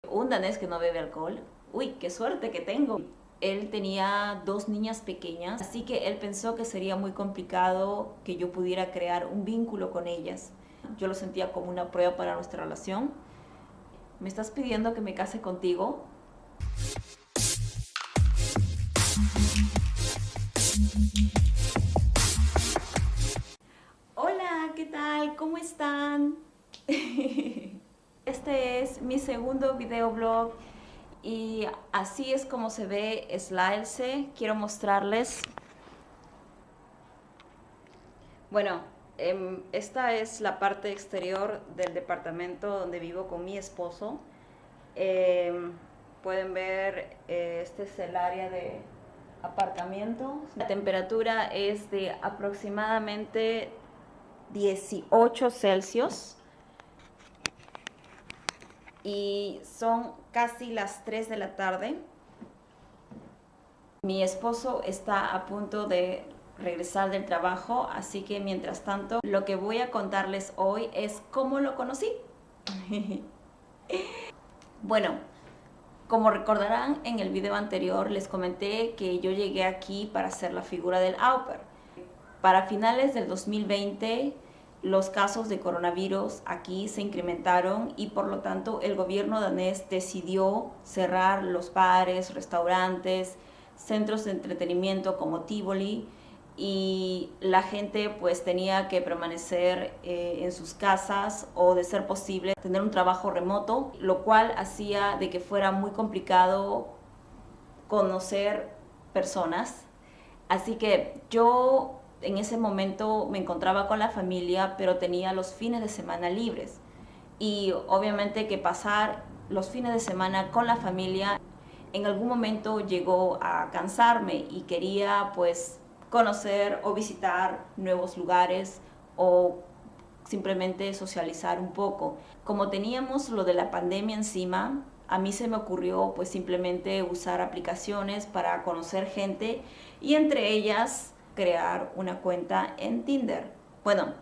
Un danés que no bebe alcohol. Uy, qué suerte que tengo. Él tenía dos niñas pequeñas, así que él pensó que sería muy complicado que yo pudiera crear un vínculo con ellas. Yo lo sentía como una prueba para nuestra relación. ¿Me estás pidiendo que me case contigo? Hola, ¿qué tal? ¿Cómo están? Este es mi segundo videoblog y así es como se ve Slaelse. Quiero mostrarles. Bueno, esta es la parte exterior del departamento donde vivo con mi esposo. Pueden ver, este es el área de aparcamiento. La temperatura es de aproximadamente 18 Celsius y son casi las 3 de la tarde. Mi esposo está a punto de regresar del trabajo, así que mientras tanto lo que voy a contarles hoy es cómo lo conocí. Bueno, como recordarán, en el video anterior les comenté que yo llegué aquí para hacer la figura del au pair. Para finales del 2020, los casos de coronavirus aquí se incrementaron y por lo tanto el gobierno danés decidió cerrar los bares, restaurantes, centros de entretenimiento como Tivoli, y la gente pues tenía que permanecer en sus casas o, de ser posible, tener un trabajo remoto, lo cual hacía de que fuera muy complicado conocer personas. Así que yo en ese momento me encontraba con la familia, pero tenía los fines de semana libres. Y obviamente que pasar los fines de semana con la familia en algún momento llegó a cansarme y quería pues conocer o visitar nuevos lugares o simplemente socializar un poco. Como teníamos lo de la pandemia encima, a mí se me ocurrió pues simplemente usar aplicaciones para conocer gente y entre ellas crear una cuenta en Tinder. Bueno,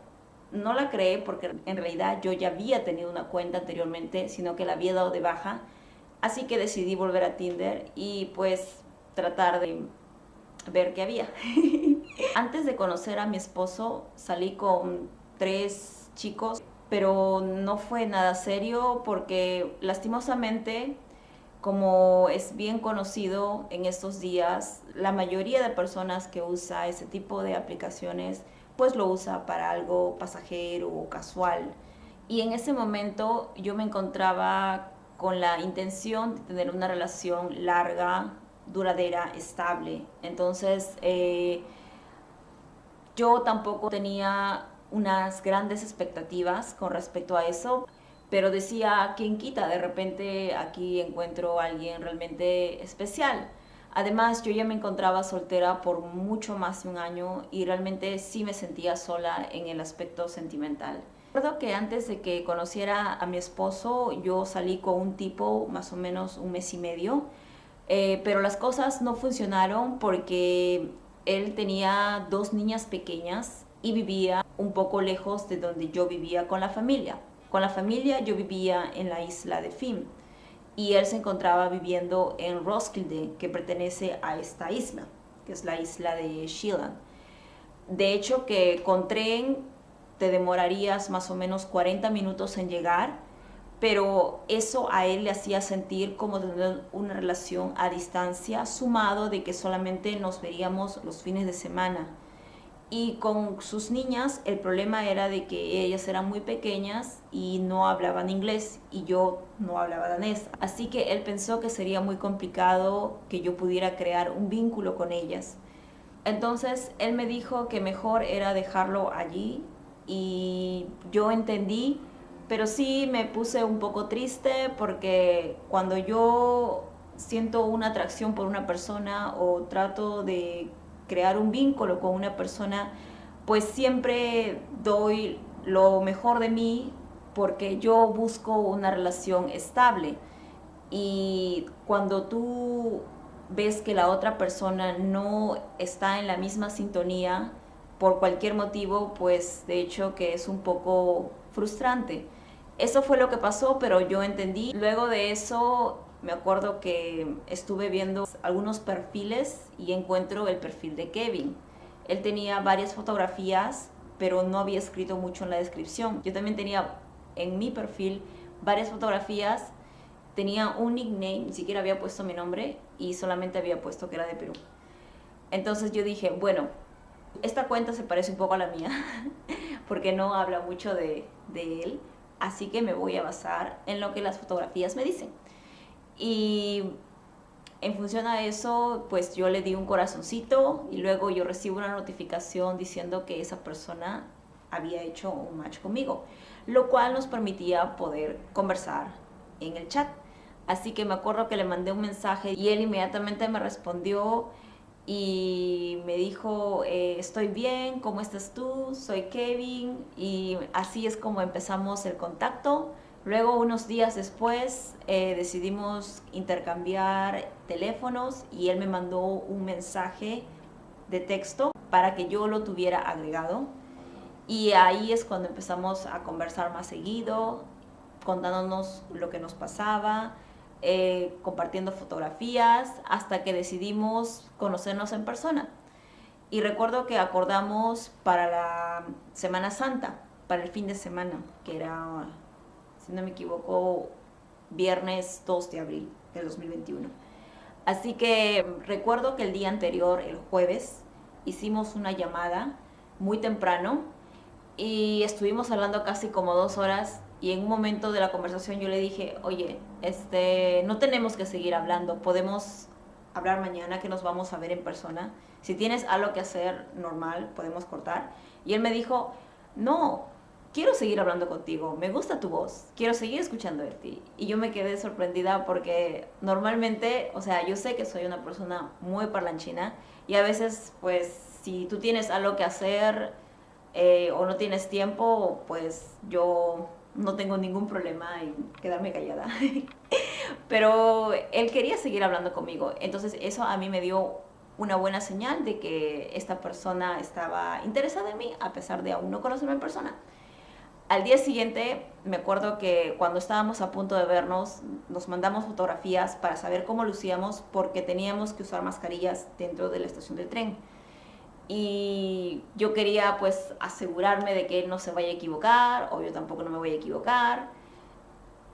no la creé porque en realidad yo ya había tenido una cuenta anteriormente, sino que la había dado de baja. Así que decidí volver a Tinder y pues tratar de ver qué había. Antes de conocer a mi esposo salí con 3 chicos, pero no fue nada serio porque lastimosamente, como es bien conocido en estos días, la mayoría de personas que usa ese tipo de aplicaciones pues lo usa para algo pasajero o casual. Y en ese momento yo me encontraba con la intención de tener una relación larga, duradera, estable. Entonces, yo tampoco tenía unas grandes expectativas con respecto a eso, pero decía, ¿quién quita? De repente aquí encuentro a alguien realmente especial. Además, yo ya me encontraba soltera por mucho más de un año y realmente sí me sentía sola en el aspecto sentimental. Recuerdo que antes de que conociera a mi esposo, yo salí con un tipo más o menos un mes y medio, pero las cosas no funcionaron porque él tenía dos niñas pequeñas y vivía un poco lejos de donde yo vivía con la familia. Con la familia yo vivía en la isla de Fyn y él se encontraba viviendo en Roskilde, que pertenece a esta isla, que es la isla de Sheelan. De hecho, que con tren te demorarías más o menos 40 minutos en llegar, pero eso a él le hacía sentir como tener una relación a distancia, sumado de que solamente nos veríamos los fines de semana. Y con sus niñas el problema era de que ellas eran muy pequeñas y no hablaban inglés y yo no hablaba danés. Así que él pensó que sería muy complicado que yo pudiera crear un vínculo con ellas. Entonces él me dijo que mejor era dejarlo allí y yo entendí, pero sí me puse un poco triste porque cuando yo siento una atracción por una persona o trato de crear un vínculo con una persona, pues siempre doy lo mejor de mí porque yo busco una relación estable. Y cuando tú ves que la otra persona no está en la misma sintonía por cualquier motivo, pues de hecho que es un poco frustrante. Eso fue lo que pasó, pero yo entendí. Luego de eso, me acuerdo que estuve viendo algunos perfiles y encuentro el perfil de Kevin. Él tenía varias fotografías, pero no había escrito mucho en la descripción. Yo también tenía en mi perfil varias fotografías, tenía un nickname, ni siquiera había puesto mi nombre y solamente había puesto que era de Perú. Entonces yo dije, bueno, esta cuenta se parece un poco a la mía, porque no habla mucho de él, así que me voy a basar en lo que las fotografías me dicen. Y en función a eso, pues yo le di un corazoncito y luego yo recibo una notificación diciendo que esa persona había hecho un match conmigo, lo cual nos permitía poder conversar en el chat. Así que me acuerdo que le mandé un mensaje y él inmediatamente me respondió y me dijo, estoy bien, ¿cómo estás tú? Soy Kevin. Y así es como empezamos el contacto. Luego, unos días después, decidimos intercambiar teléfonos y él me mandó un mensaje de texto para que yo lo tuviera agregado. Y ahí es cuando empezamos a conversar más seguido, contándonos lo que nos pasaba, compartiendo fotografías, hasta que decidimos conocernos en persona. Y recuerdo que acordamos para la Semana Santa, para el fin de semana, que era, si no me equivoco, viernes 2 de abril del 2021. Así que recuerdo que el día anterior, el jueves, hicimos una llamada muy temprano y estuvimos hablando casi como 2 horas y en un momento de la conversación yo le dije, oye, no tenemos que seguir hablando, podemos hablar mañana que nos vamos a ver en persona. Si tienes algo que hacer normal, podemos cortar. Y él me dijo, no, quiero seguir hablando contigo, me gusta tu voz, quiero seguir escuchando de ti. Y yo me quedé sorprendida porque normalmente, o sea, yo sé que soy una persona muy parlanchina y a veces, pues, si tú tienes algo que hacer o no tienes tiempo, pues yo no tengo ningún problema en quedarme callada. Pero él quería seguir hablando conmigo, entonces eso a mí me dio una buena señal de que esta persona estaba interesada en mí, a pesar de aún no conocerme en persona. Al día siguiente, me acuerdo que cuando estábamos a punto de vernos, nos mandamos fotografías para saber cómo lucíamos, porque teníamos que usar mascarillas dentro de la estación del tren. Y yo quería pues asegurarme de que él no se vaya a equivocar, o yo tampoco no me voy a equivocar.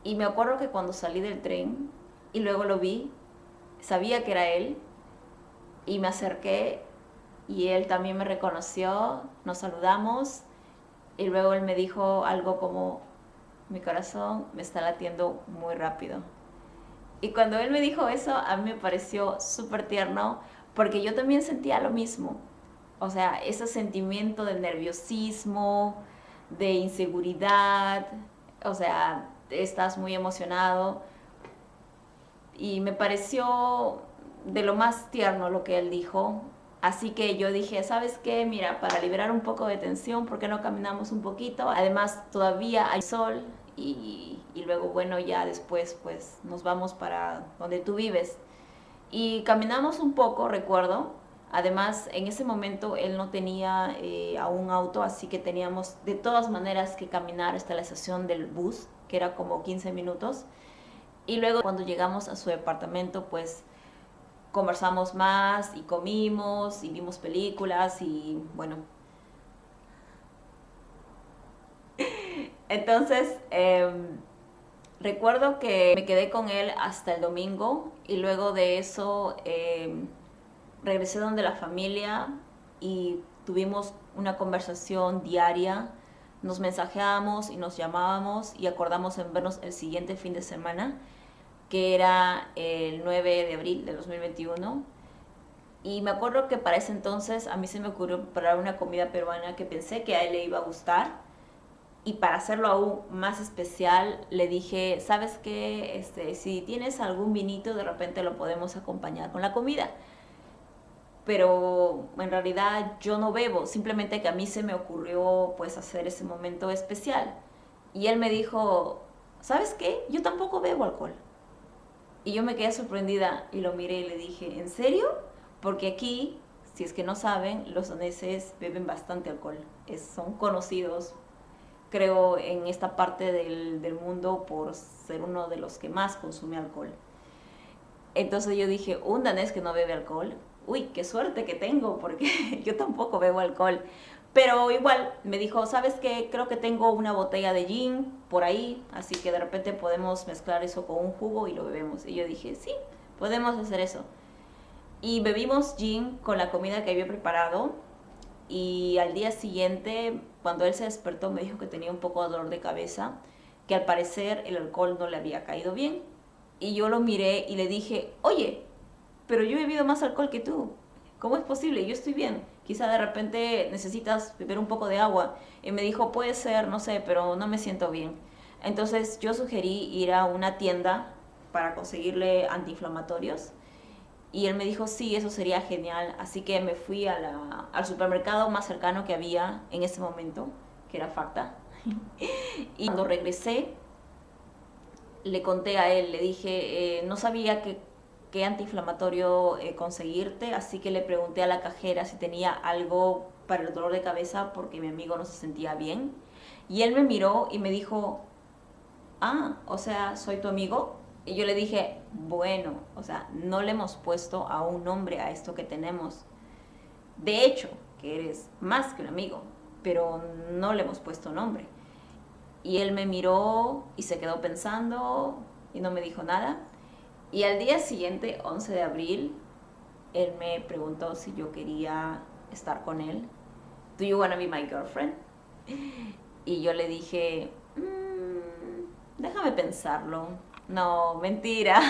Y me acuerdo que cuando salí del tren y luego lo vi, sabía que era él y me acerqué y él también me reconoció, nos saludamos y luego él me dijo algo como, mi corazón me está latiendo muy rápido. Y cuando él me dijo eso, a mí me pareció súper tierno porque yo también sentía lo mismo. O sea, ese sentimiento de nerviosismo, de inseguridad, o sea, estás muy emocionado. Y me pareció de lo más tierno lo que él dijo. Así que yo dije, ¿sabes qué? Mira, para liberar un poco de tensión, ¿por qué no caminamos un poquito? Además, todavía hay sol y luego, bueno, ya después pues nos vamos para donde tú vives. Y caminamos un poco, recuerdo. Además, en ese momento él no tenía aún auto, así que teníamos de todas maneras que caminar hasta la estación del bus, que era como 15 minutos. Y luego cuando llegamos a su departamento, pues conversamos más y comimos y vimos películas y bueno. Entonces, recuerdo que me quedé con él hasta el domingo y luego de eso regresé donde la familia y tuvimos una conversación diaria. Nos mensajeábamos y nos llamábamos y acordamos en vernos el siguiente fin de semana, que era el 9 de abril de 2021. Y me acuerdo que para ese entonces a mí se me ocurrió preparar una comida peruana que pensé que a él le iba a gustar. Y para hacerlo aún más especial, le dije, ¿sabes qué? Si tienes algún vinito, de repente lo podemos acompañar con la comida. Pero en realidad yo no bebo, simplemente que a mí se me ocurrió pues hacer ese momento especial. Y él me dijo, ¿sabes qué? Yo tampoco bebo alcohol. Y yo me quedé sorprendida y lo miré y le dije, ¿en serio? Porque aquí, si es que no saben, los daneses beben bastante alcohol. Son conocidos creo, en esta parte del mundo por ser uno de los que más consume alcohol. Entonces yo dije, un danés que no bebe alcohol, uy, qué suerte que tengo, porque yo tampoco bebo alcohol. Pero igual me dijo, ¿sabes qué? Creo que tengo una botella de gin por ahí, así que de repente podemos mezclar eso con un jugo y lo bebemos. Y yo dije, sí, podemos hacer eso. Y bebimos gin con la comida que había preparado. Y al día siguiente, cuando él se despertó, me dijo que tenía un poco de dolor de cabeza, que al parecer el alcohol no le había caído bien. Y yo lo miré y le dije, oye, pero yo he bebido más alcohol que tú. ¿Cómo es posible? Yo estoy bien. Quizá de repente necesitas beber un poco de agua. Y me dijo, puede ser, no sé, pero no me siento bien. Entonces yo sugerí ir a una tienda para conseguirle antiinflamatorios. Y él me dijo, sí, eso sería genial. Así que me fui al supermercado más cercano que había en ese momento, que era Facta. Y cuando regresé, le conté a él, le dije, no sabía qué antiinflamatorio conseguirte, así que le pregunté a la cajera si tenía algo para el dolor de cabeza porque mi amigo no se sentía bien. Y él me miró y me dijo, ah, o sea, soy tu amigo. Y yo le dije, bueno, o sea, no le hemos puesto a un nombre a esto que tenemos. De hecho, que eres más que un amigo, pero no le hemos puesto nombre. Y él me miró y se quedó pensando y no me dijo nada. Y al día siguiente, 11 de abril, él me preguntó si yo quería estar con él. ¿Do you wanna be my girlfriend? Y yo le dije, déjame pensarlo. No, mentira.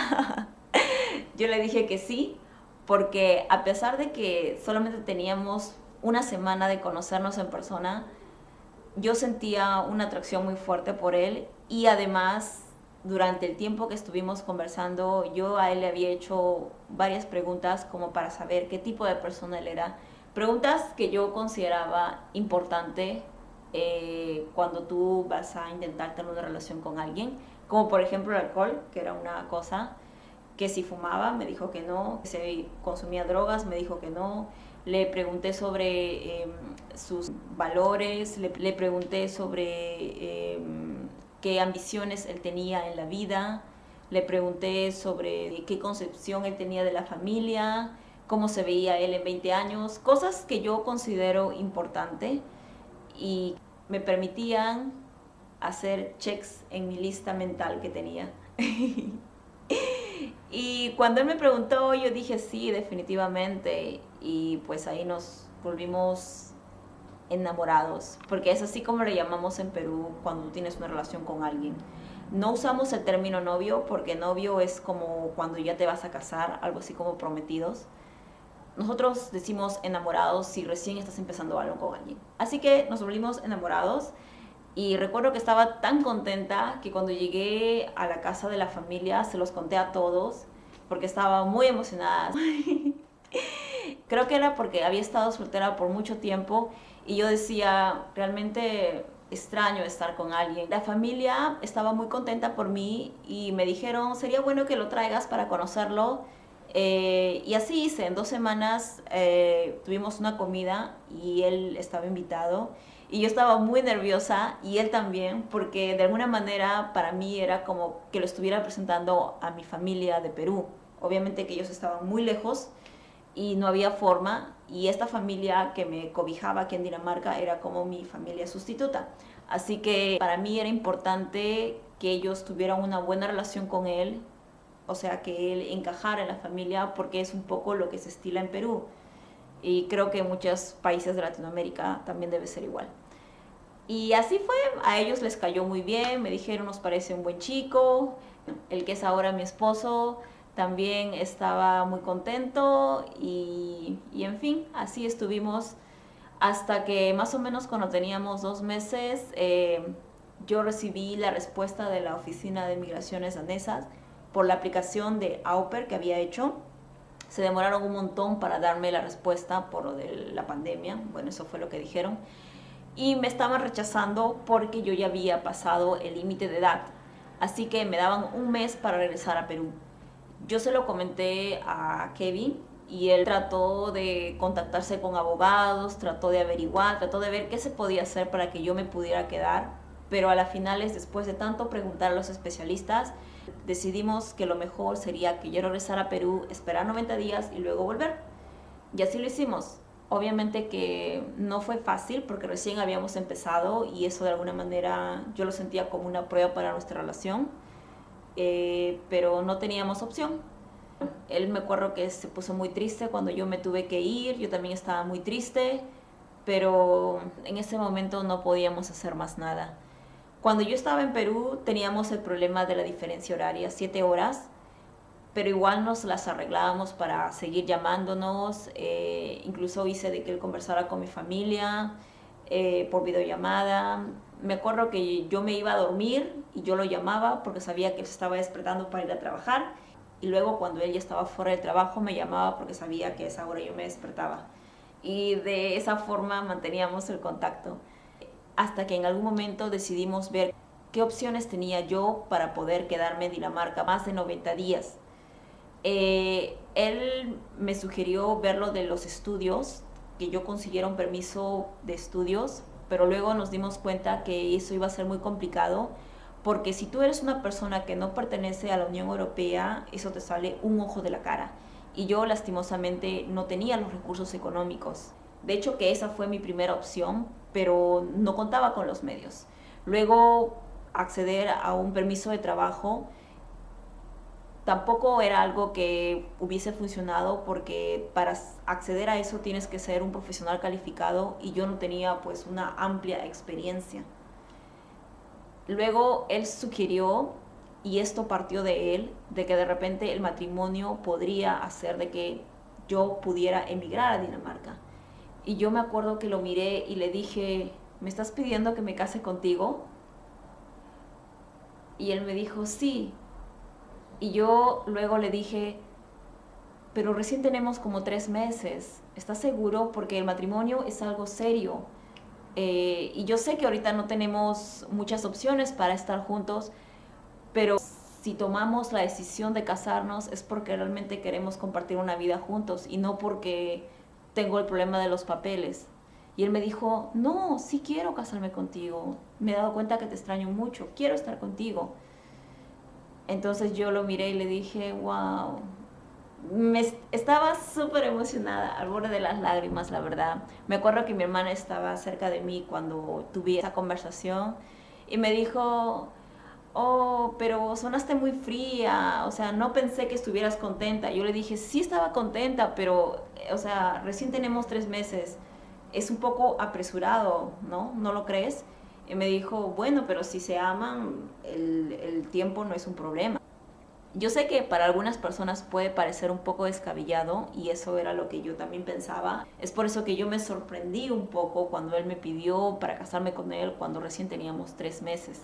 Yo le dije que sí, porque a pesar de que solamente teníamos una semana de conocernos en persona, yo sentía una atracción muy fuerte por él y además durante el tiempo que estuvimos conversando yo a él le había hecho varias preguntas como para saber qué tipo de persona él era. Preguntas que yo consideraba importante cuando tú vas a intentar tener una relación con alguien, como por ejemplo el alcohol, que era una cosa, que si fumaba, me dijo que no, que si consumía drogas, me dijo que no. Le pregunté sobre sus valores, le pregunté sobre qué ambiciones él tenía en la vida, le pregunté sobre qué concepción él tenía de la familia, cómo se veía él en 20 años, cosas que yo considero importante y me permitían hacer checks en mi lista mental que tenía. Y cuando él me preguntó, yo dije sí, definitivamente. Y pues ahí nos volvimos enamorados, porque es así como le llamamos en Perú cuando tienes una relación con alguien. No usamos el término novio porque novio es como cuando ya te vas a casar, algo así como prometidos. Nosotros decimos enamorados si recién estás empezando algo con alguien. Así que nos volvimos enamorados y recuerdo que estaba tan contenta que cuando llegué a la casa de la familia se los conté a todos porque estaba muy emocionada. Creo que era porque había estado soltera por mucho tiempo y yo decía, realmente extraño estar con alguien. La familia estaba muy contenta por mí y me dijeron, sería bueno que lo traigas para conocerlo. Y así hice, en 2 semanas tuvimos una comida y él estaba invitado. Y yo estaba muy nerviosa y él también, porque de alguna manera para mí era como que lo estuviera presentando a mi familia de Perú. Obviamente que ellos estaban muy lejos y no había forma, y esta familia que me cobijaba aquí en Dinamarca era como mi familia sustituta. Así que para mí era importante que ellos tuvieran una buena relación con él, o sea, que él encajara en la familia, porque es un poco lo que se estila en Perú. Y creo que en muchos países de Latinoamérica también debe ser igual. Y así fue, a ellos les cayó muy bien, me dijeron, nos parece un buen chico, el que es ahora mi esposo también estaba muy contento y en fin, así estuvimos hasta que más o menos cuando teníamos 2 meses yo recibí la respuesta de la oficina de migraciones danesas por la aplicación de Au Pair que había hecho. Se demoraron un montón para darme la respuesta por lo de la pandemia, bueno, eso fue lo que dijeron. Y me estaban rechazando porque yo ya había pasado el límite de edad. Así que me daban un mes para regresar a Perú. Yo se lo comenté a Kevin y él trató de contactarse con abogados, trató de averiguar, trató de ver qué se podía hacer para que yo me pudiera quedar. pero a las finales, después de tanto preguntar a los especialistas, decidimos que lo mejor sería que yo regresara a Perú, esperar 90 días y luego volver. Y así lo hicimos. Obviamente que no fue fácil porque recién habíamos empezado y eso de alguna manera yo lo sentía como una prueba para nuestra relación, pero no teníamos opción. Él, me acuerdo que se puso muy triste cuando yo me tuve que ir, yo también estaba muy triste, pero en ese momento no podíamos hacer más nada. Cuando yo estaba en Perú teníamos el problema de la diferencia horaria, 7 horas, pero igual nos las arreglábamos para seguir llamándonos. Incluso hice de que él conversara con mi familia por videollamada. Me acuerdo que yo me iba a dormir y yo lo llamaba porque sabía que él se estaba despertando para ir a trabajar, y luego cuando él ya estaba fuera del trabajo me llamaba porque sabía que a esa hora yo me despertaba, y de esa forma manteníamos el contacto hasta que en algún momento decidimos ver qué opciones tenía yo para poder quedarme en Dinamarca más de 90 días. Él me sugirió ver lo de los estudios, que yo consiguiera un permiso de estudios, pero luego nos dimos cuenta que eso iba a ser muy complicado, porque si tú eres una persona que no pertenece a la Unión Europea, eso te sale un ojo de la cara. Y yo lastimosamente no tenía los recursos económicos. De hecho que esa fue mi primera opción, pero no contaba con los medios. Luego acceder a un permiso de trabajo tampoco era algo que hubiese funcionado, porque para acceder a eso tienes que ser un profesional calificado y yo no tenía pues una amplia experiencia. Luego él sugirió, y esto partió de él, de que de repente el matrimonio podría hacer de que yo pudiera emigrar a Dinamarca. Y yo me acuerdo que lo miré y le dije, ¿me estás pidiendo que me case contigo? Y él me dijo, sí. Y yo luego le dije, pero recién tenemos como 3 meses, ¿estás seguro? Porque el matrimonio es algo serio. Y yo sé que ahorita no tenemos muchas opciones para estar juntos, pero si tomamos la decisión de casarnos es porque realmente queremos compartir una vida juntos y no porque tengo el problema de los papeles. Y él me dijo, no, sí quiero casarme contigo, me he dado cuenta que te extraño mucho, quiero estar contigo. Entonces yo lo miré y le dije, wow. Estaba súper emocionada, al borde de las lágrimas, la verdad. Me acuerdo que mi hermana estaba cerca de mí cuando tuve esa conversación y me dijo, oh, pero sonaste muy fría, o sea, no pensé que estuvieras contenta. Yo le dije, sí estaba contenta, pero, o sea, recién tenemos 3 meses, es un poco apresurado, ¿no? ¿No lo crees? Y me dijo, bueno, pero si se aman, el tiempo no es un problema. Yo sé que para algunas personas puede parecer un poco descabellado, y eso era lo que yo también pensaba. Es por eso que yo me sorprendí un poco cuando él me pidió para casarme con él cuando recién teníamos 3 meses.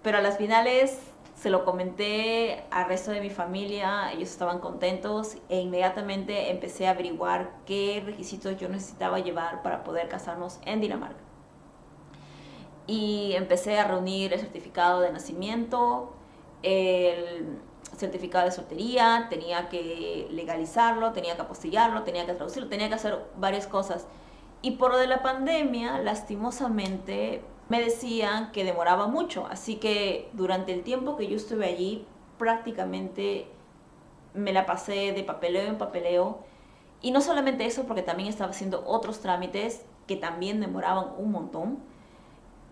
Pero a las finales se lo comenté al resto de mi familia, ellos estaban contentos e inmediatamente empecé a averiguar qué requisitos yo necesitaba llevar para poder casarnos en Dinamarca. Y empecé a reunir el certificado de nacimiento, el certificado de soltería, tenía que legalizarlo, tenía que apostillarlo, tenía que traducirlo, tenía que hacer varias cosas. Y por lo de la pandemia, lastimosamente, me decían que demoraba mucho. Así que durante el tiempo que yo estuve allí, prácticamente me la pasé de papeleo en papeleo. Y no solamente eso, porque también estaba haciendo otros trámites que también demoraban un montón.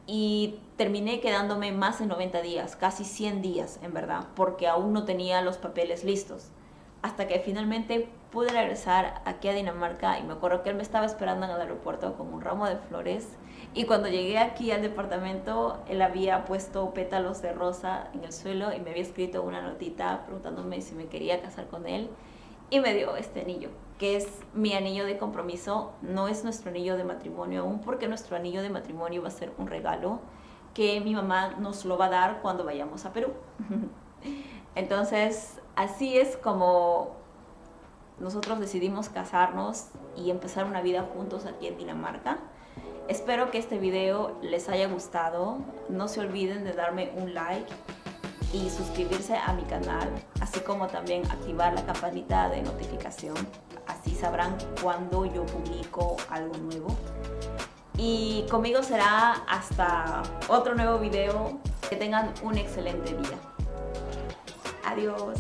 Y terminé quedándome más de 90 días, casi 100 días en verdad, porque aún no tenía los papeles listos. Hasta que finalmente pude regresar aquí a Dinamarca, y me acuerdo que él me estaba esperando en el aeropuerto con un ramo de flores. Y cuando llegué aquí al departamento, él había puesto pétalos de rosa en el suelo y me había escrito una notita preguntándome si me quería casar con él. Y me dio este anillo, que es mi anillo de compromiso. No es nuestro anillo de matrimonio aún, porque nuestro anillo de matrimonio va a ser un regalo que mi mamá nos lo va a dar cuando vayamos a Perú. Entonces, así es como nosotros decidimos casarnos y empezar una vida juntos aquí en Dinamarca. Espero que este video les haya gustado. No se olviden de darme un like y suscribirse a mi canal, así como también activar la campanita de notificación. Así sabrán cuando yo publico algo nuevo. Y conmigo será hasta otro nuevo video. Que tengan un excelente día. Adiós.